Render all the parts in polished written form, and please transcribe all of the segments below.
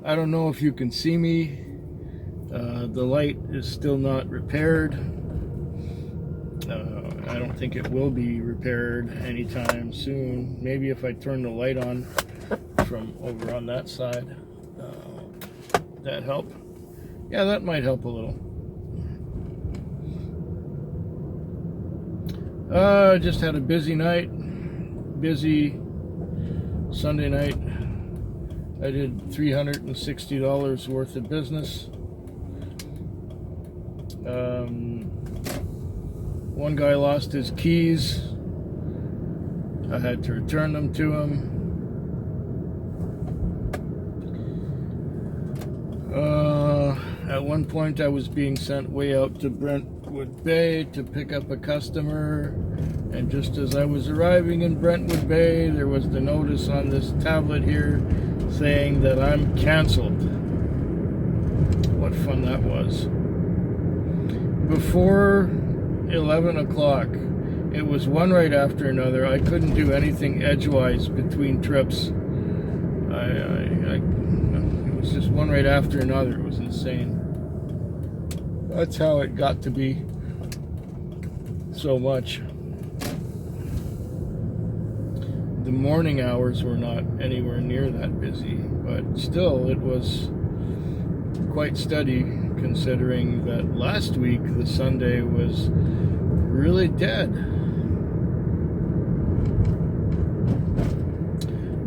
I don't know if you can see me. The light is still not repaired. I don't think it will be repaired anytime soon. Maybe if I turn the light on from over on that side. That help? Yeah, that might help a little. Just had a busy night. Busy Sunday night. I did $360 worth of business. One guy lost his keys. I had to return them to him. At one point I was being sent way out to Brentwood Bay to pick up a customer, and just as I was arriving in Brentwood Bay, there was the notice on this tablet here saying that I'm canceled. What fun that was. Before 11 o'clock, it was one right after another. I couldn't do anything edgewise between trips. It was just one right after another. It was insane. That's how it got to be so much. The morning hours were not anywhere near that busy, but still it was quite steady considering that last week the Sunday was really dead.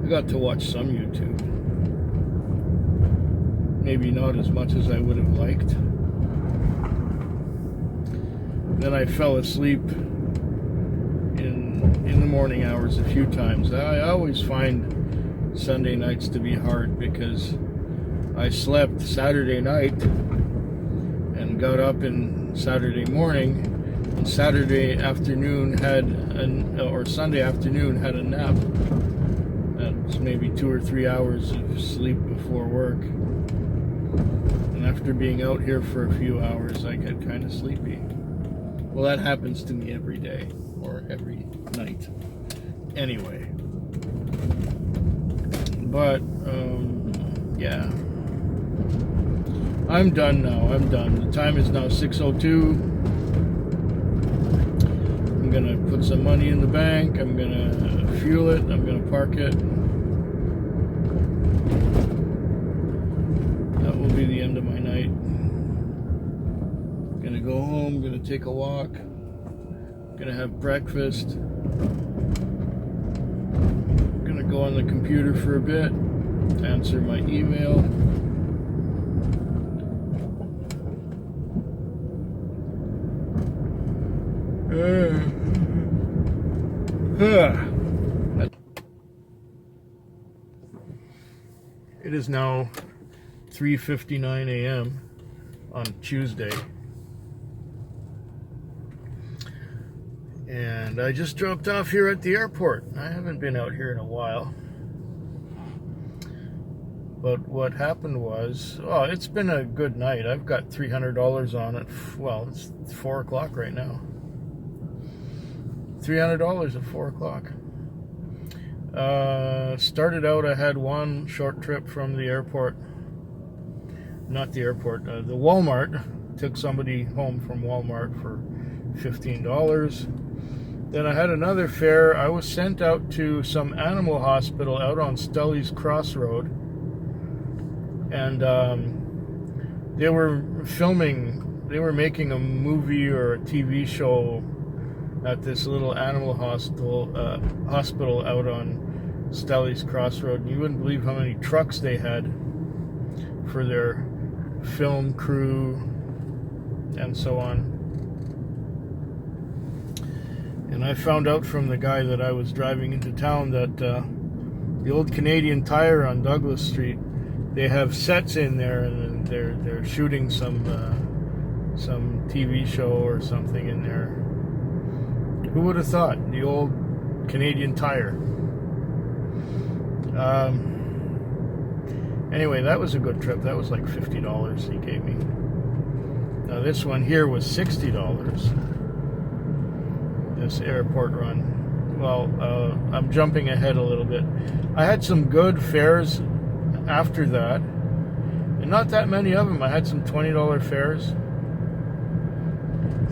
I got to watch some YouTube. Maybe not as much as I would have liked. Then I fell asleep in the morning hours a few times. I always find Sunday nights to be hard because I slept Saturday night and got up in Saturday morning, and Saturday afternoon or Sunday afternoon had a nap. That was maybe 2 or 3 hours of sleep before work. And after being out here for a few hours, I get kind of sleepy. Well, that happens to me every day or every night. Anyway. But, yeah. I'm done now. I'm done. The time is now 6:02. I'm going to put some money in the bank. I'm going to fuel it. I'm going to park it. That will be the end of my night. I'm going to go home. I'm going to take a walk. I'm going to have breakfast. I'm going to go on the computer for a bit. Answer my email. It is now 3:59 a.m. on Tuesday, and I just dropped off here at the airport. I haven't been out here in a while, but what happened was, oh, it's been a good night. I've got $300 on it. Well, it's 4 o'clock right now. $300 at 4 o'clock. Started out, I had one short trip from the airport. Not the airport, the Walmart. Took somebody home from Walmart for $15. Then I had another fare. I was sent out to some animal hospital out on Stully's Crossroad. And they were making a movie or a TV show at this little animal hospital out on Stully's Crossroad. And you wouldn't believe how many trucks they had for their film crew and so on. And I found out from the guy that I was driving into town that the old Canadian Tire on Douglas Street, they have sets in there, and they're shooting some TV show or something in there. Who would have thought? The old Canadian Tire. Anyway, that was a good trip. That was like $50 he gave me. Now this one here was $60. This airport run. Well, I'm jumping ahead a little bit. I had some good fares after that. not that many of them. I had some $20 fares,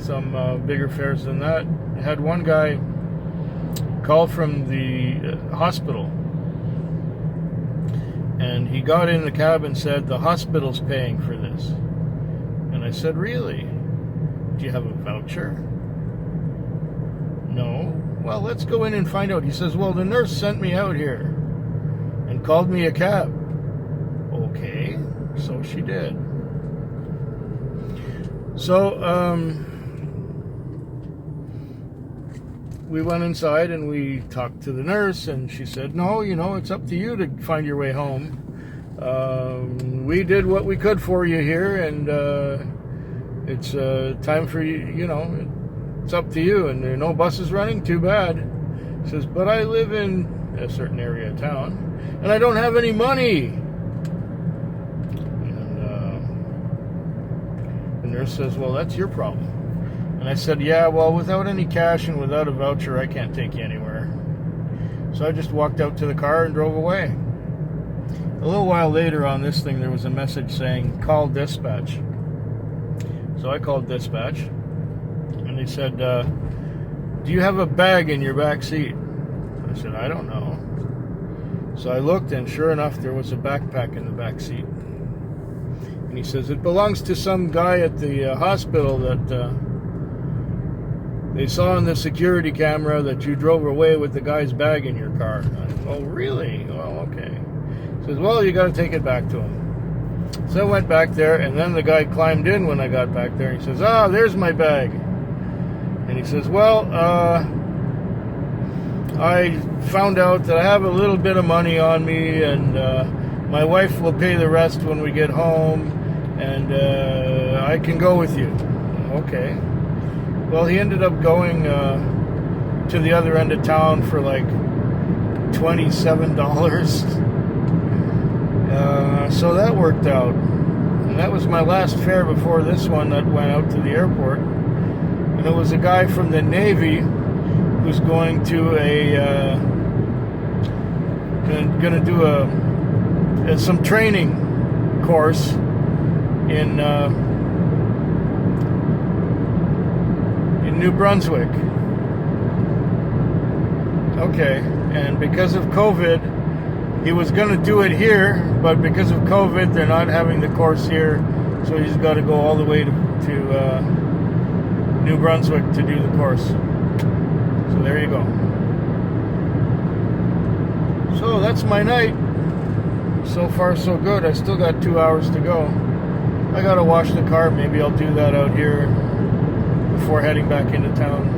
some bigger fares than that. I had one guy call from the hospital, and he got in the cab and said, the hospital's paying for this. And I said, really? Do you have a voucher? No. Well, let's go in and find out. He says, well, the nurse sent me out here and called me a cab. Okay, so she did. So, we went inside and we talked to the nurse, and she said, no, you know, it's up to you to find your way home. We did what we could for you here, and it's time for you, you know, it's up to you, and there are no buses running, too bad. She says, but I live in a certain area of town, and I don't have any money. And the nurse says, well, that's your problem. And I said, yeah, well, without any cash and without a voucher, I can't take you anywhere. So I just walked out to the car and drove away. A little while later on this thing, there was a message saying, call dispatch. So I called dispatch, and they said, do you have a bag in your back seat? I said, I don't know. So I looked, and sure enough, there was a backpack in the back seat. And he says, it belongs to some guy at the hospital that they saw on the security camera that you drove away with the guy's bag in your car. I said, oh, really? Well, okay. He says, well, you got to take it back to him. So I went back there, and then the guy climbed in when I got back there. He says, ah, there's my bag. And he says, well, I found out that I have a little bit of money on me, and my wife will pay the rest when we get home, and I can go with you. Okay. Well, he ended up going to the other end of town for like $27. So that worked out. And that was my last fare before this one that went out to the airport. And it was a guy from the Navy who's going to gonna do some training course in New Brunswick. Okay, and because of COVID, he was going to do it here, but because of COVID, they're not having the course here, so he's got to go all the way to New Brunswick to do the course. So there you go. So that's my night. So far, so good. I still got 2 hours to go. I got to wash the car. Maybe I'll do that out here before heading back into town,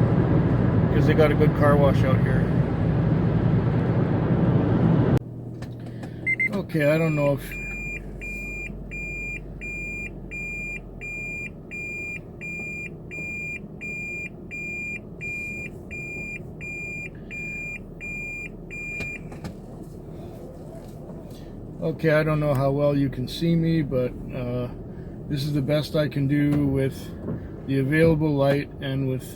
because they got a good car wash out here. Okay, I don't know if I don't know how well you can see me, but this is the best I can do with the available light and with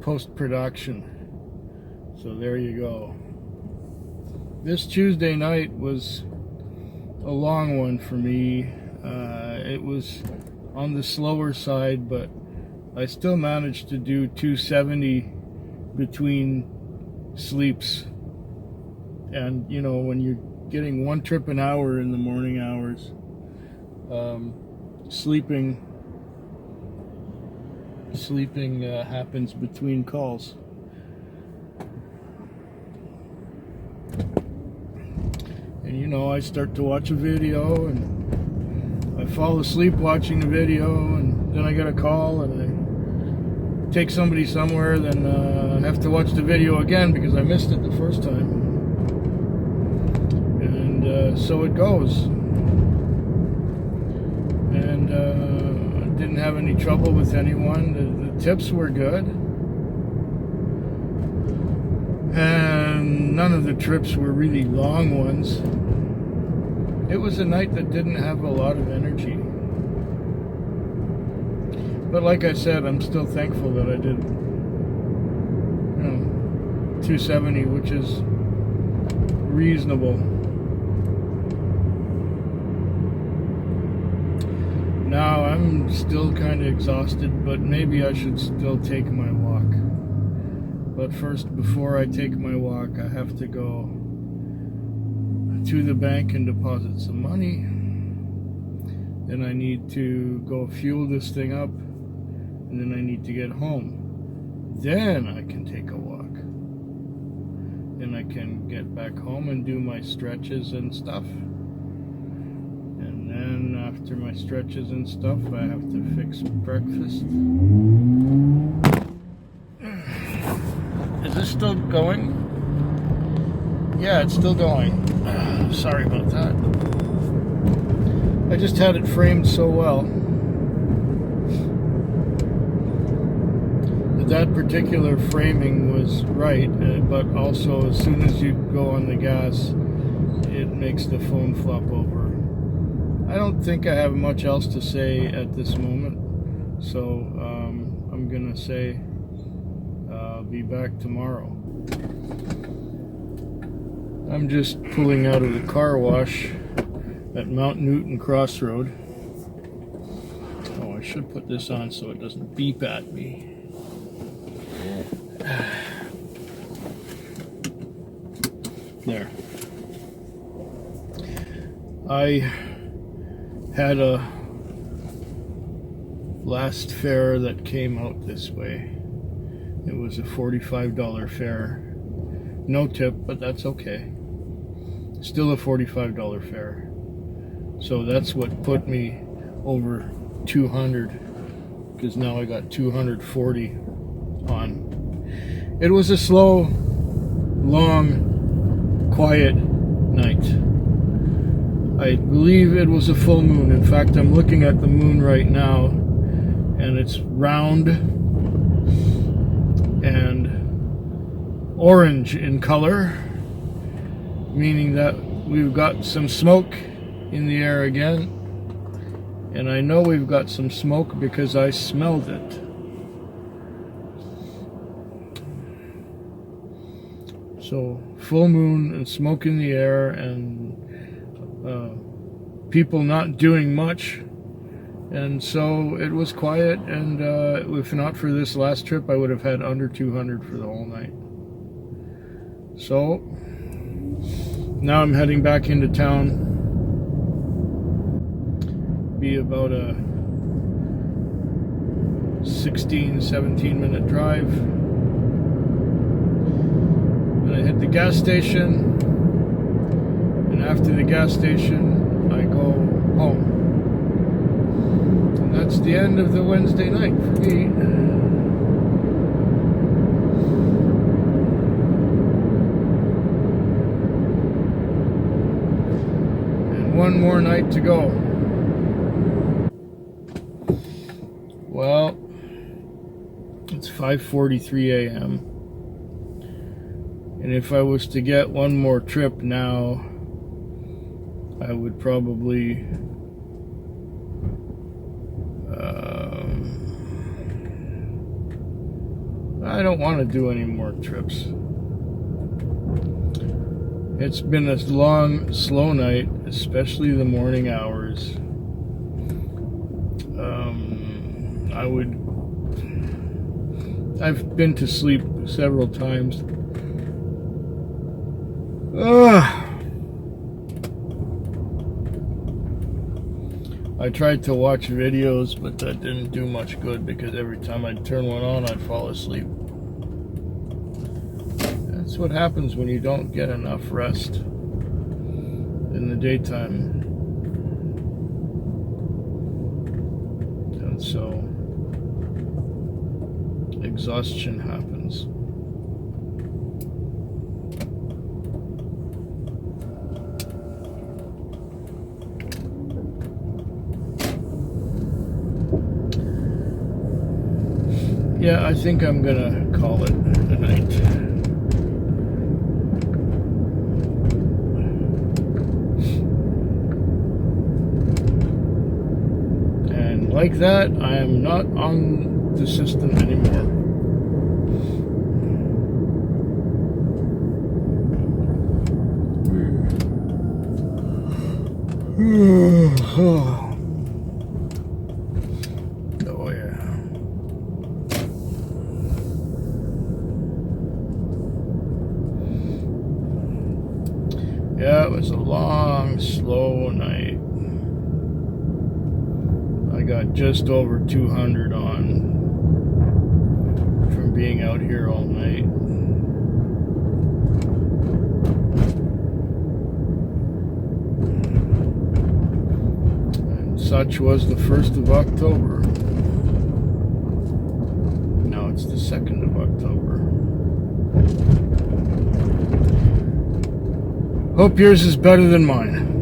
post-production. So there you go. This Tuesday night was a long one for me. It was on the slower side, but I still managed to do 270 between sleeps. And you know, when you're getting one trip an hour in the morning hours, sleeping happens between calls. And you know, I start to watch a video and I fall asleep watching the video, and then I get a call and I take somebody somewhere, then I have to watch the video again because I missed it the first time. And so it goes. And I didn't have any trouble with anyone. The tips were good. And none of the trips were really long ones. It was a night that didn't have a lot of energy. But like I said, I'm still thankful that I did, 270, which is reasonable. Now I'm still kind of exhausted, but maybe I should still take my walk. But first, before I take my walk, I have to go to the bank and deposit some money. Then I need to go fuel this thing up, and then I need to get home. Then I can take a walk. Then I can get back home and do my stretches and stuff. And then after my stretches and stuff, I have to fix breakfast. Is this still going? Yeah, it's still going. Sorry about that. I just had it framed so well. That particular framing was right, but also as soon as you go on the gas, it makes the phone flop over. I don't think I have much else to say at this moment, so I'm gonna say be back tomorrow. I'm just pulling out of the car wash at Mount Newton Crossroad. Oh, I should put this on so it doesn't beep at me. There. I had a last fare that came out this way. It was a $45 fare. No tip, but that's okay. Still a $45 fare. So that's what put me over 200, because now I got 240 on. It was a slow, long, quiet night. I believe it was a full moon. In fact, I'm looking at the moon right now, and it's round and orange in color, meaning that we've got some smoke in the air again. And I know we've got some smoke because I smelled it. So, full moon and smoke in the air, and people not doing much. And so it was quiet, and if not for this last trip, I would have had under 200 for the whole night. So, now I'm heading back into town. Be about a 16-17 minute drive. Then I hit the gas station, and after the gas station I go home. And that's the end of the Wednesday night for me. And one more night to go. Well, it's 5:43 a.m. And if I was to get one more trip now, I would probably I don't want to do any more trips. It's been a long, slow night, especially the morning hours. I've been to sleep several times. I tried to watch videos, but that didn't do much good because every time I'd turn one on, I'd fall asleep. That's what happens when you don't get enough rest in the daytime. And so exhaustion happens. Yeah, I think I'm gonna call it a night. And like that, I am not on the system anymore. Yeah, it was a long, slow night. I got just over 200 on from being out here all night. And such was the 1st of October. Now it's the 2nd of October. Hope yours is better than mine.